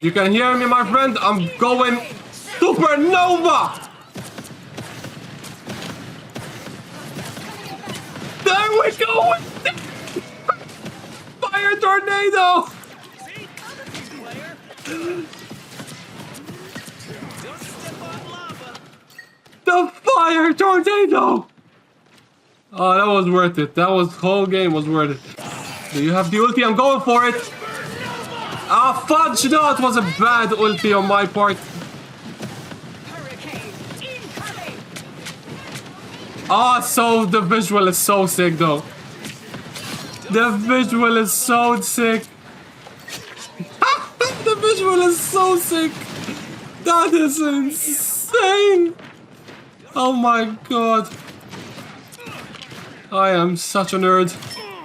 You can hear me, my friend? I'm going supernova! There we go! Fire tornado! The fire tornado! Oh, that was worth it. That whole game was worth it. Do you have the ulti? I'm going for it. Ah, fudge! No, it was a bad ulti on my part. Ah, so the visual is so sick, though. The visual is so sick. The visual is so sick. That is insane. Oh my god. I am such a nerd.